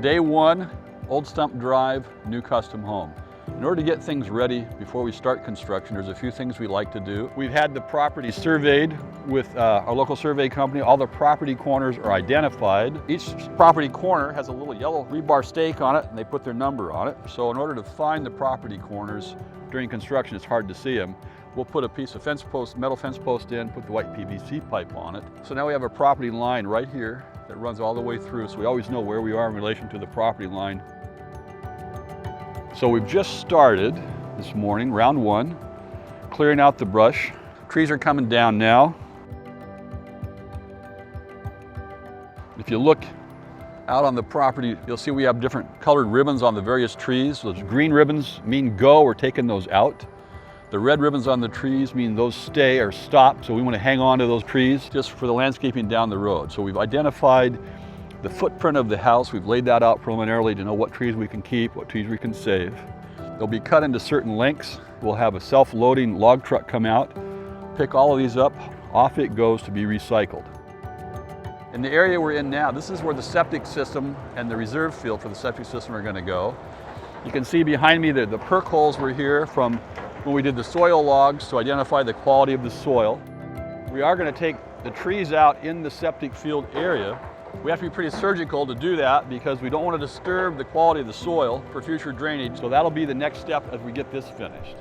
Day one, Old Stump Drive, new custom home. In order to get things ready before we start construction, there's a few things we like to do. We've had the property surveyed with our local survey company. All the property corners are identified. Each property corner has a little yellow rebar stake on it, and they put their number on it. So in order to find the property corners during construction, it's hard to see them. We'll put a piece of fence post, metal fence post in, put the white PVC pipe on it. So now we have a property line right here that runs all the way through, so we always know where we are in relation to the property line. So we've just started this morning, round one, clearing out the brush. Trees are coming down now. If you look out on the property, you'll see we have different colored ribbons on the various trees. Those green ribbons mean go, we're taking those out. The red ribbons on the trees mean those stay or stop, so we want to hang on to those trees just for the landscaping down the road. So we've identified the footprint of the house. We've laid that out preliminarily to know what trees we can keep, what trees we can save. They'll be cut into certain lengths. We'll have a self-loading log truck come out, pick all of these up, off it goes to be recycled. In the area we're in now, this is where the septic system and the reserve field for the septic system are going to go. You can see behind me that the perk holes were here from when we did the soil logs to identify the quality of the soil. We are going to take the trees out in the septic field area. We have to be pretty surgical to do that because we don't want to disturb the quality of the soil for future drainage. So that'll be the next step as we get this finished.